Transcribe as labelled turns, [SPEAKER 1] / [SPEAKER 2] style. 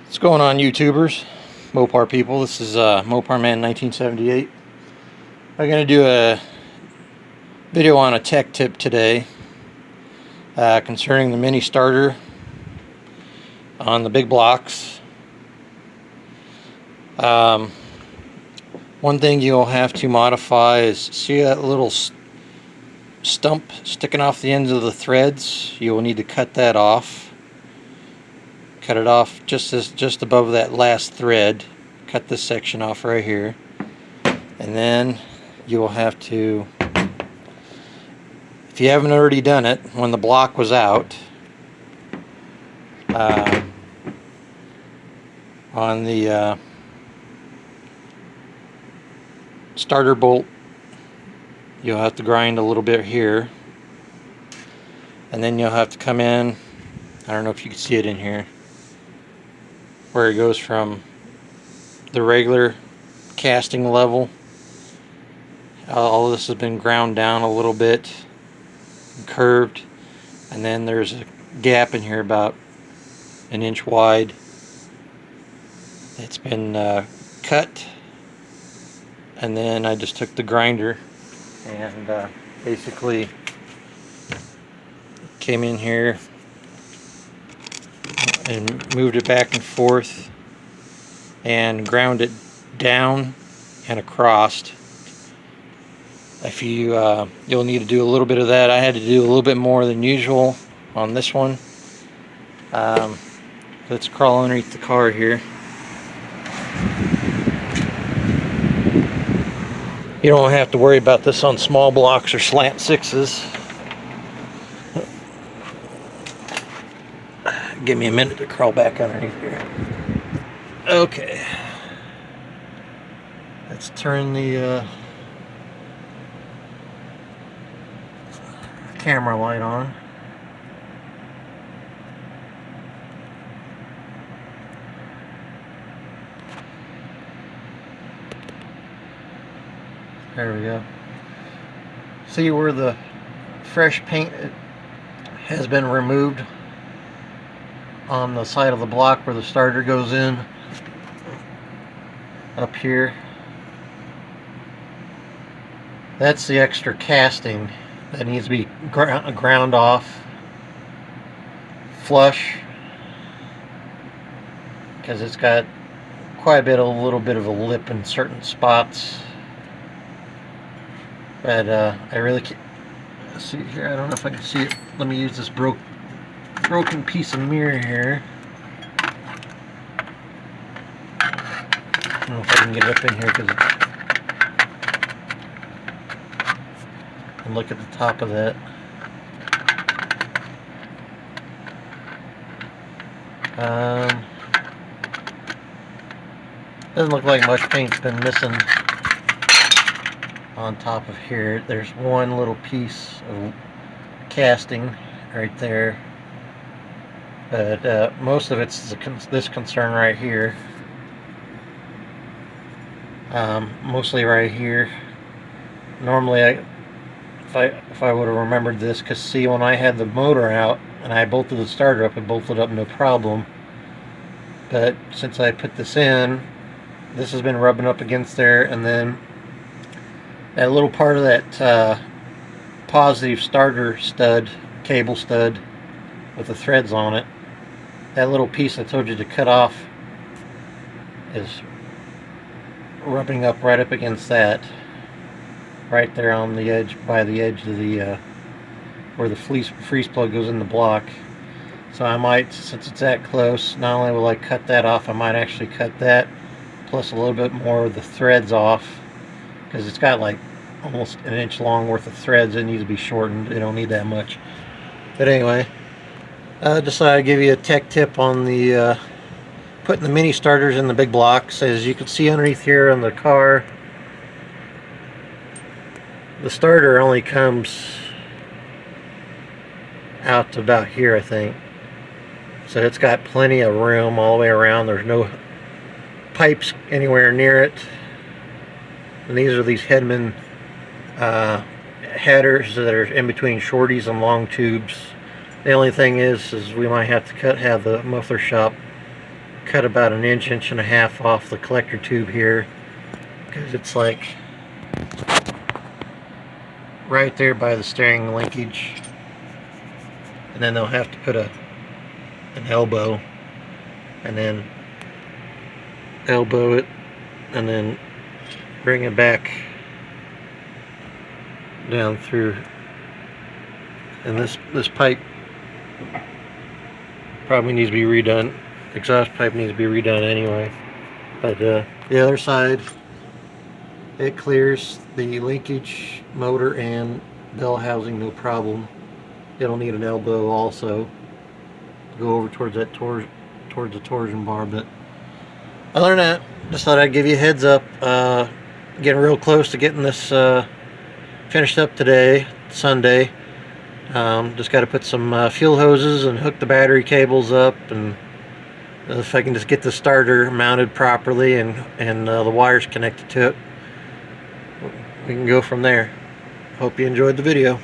[SPEAKER 1] What's going on, YouTubers, Mopar people? This is Mopar Man 1978. I'm going to do a video on a tech tip today concerning the mini starter on the big blocks. One thing you'll have to modify is, see that little stump sticking off the ends of the threads? You will need to cut that off. Cut it off just above that last thread. Cut this section off right here, and then you will have to, if you haven't already done it, when the block was out, on the starter bolt, you'll have to grind a little bit here, and then you'll have to come in, I don't know if you can see it in here, where it goes from the regular casting level. All of this has been ground down a little bit, curved, and then there's a gap in here about an inch wide. It's been cut, and then I just took the grinder and basically came in here and moved it back and forth and ground it down and across. If you you'll need to do a little bit of that. I had to do a little bit more than usual on this one. Let's crawl underneath the car here. You don't have to worry about this on small blocks or slant sixes. Give me a minute to crawl back underneath here. Okay. Let's turn the camera light on. There we go. See where the fresh paint has been removed on the side of the block where the starter goes in, up here. That's the extra casting that needs to be ground off flush, because it's got quite a little bit of a lip in certain spots. But I really can't see here. I don't know if I can see it. Let me use this broken piece of mirror here. I don't know if I can get it up in here and look at the top of that. Doesn't look like much paint's been missing on top of here. There's one little piece of casting right there, but most of it's this concern right here. Mostly right here. Normally if I would have remembered this, because see, when I had the motor out and I bolted the starter up, it bolted up no problem. But since I put this in, this has been rubbing up against there, and then that little part of that positive starter stud, cable stud with the threads on it, that little piece I told you to cut off is rubbing up right up against that, right there on the edge, by the edge of the where the freeze plug goes in the block. So I might, since it's that close, not only will I cut that off, I might actually cut that plus a little bit more of the threads off, because it's got like almost an inch long worth of threads. It needs to be shortened. It don't need that much. But anyway, I decided to give you a tech tip on the putting the mini starters in the big blocks. As you can see underneath here on the car, the starter only comes out to about here, I think. So it's got plenty of room all the way around. There's no pipes anywhere near it. And these are these Hedman headers that are in between shorties and long tubes. The only thing is we might have to have the muffler shop cut about an inch, inch and a half off the collector tube here, because it's like right there by the steering linkage. And then they'll have to put an elbow, and then elbow it, and then bring it back down through. And this pipe probably needs to be redone. Exhaust pipe needs to be redone anyway. But the other side, it clears the linkage, motor, and bell housing, no problem. It'll need an elbow also to go over towards that towards the torsion bar. But other than that, just thought I'd give you a heads up. Getting real close to getting this finished up today, Sunday. Just got to put some fuel hoses and hook the battery cables up, and if I can just get the starter mounted properly and the wires connected to it, we can go from there. Hope you enjoyed the video.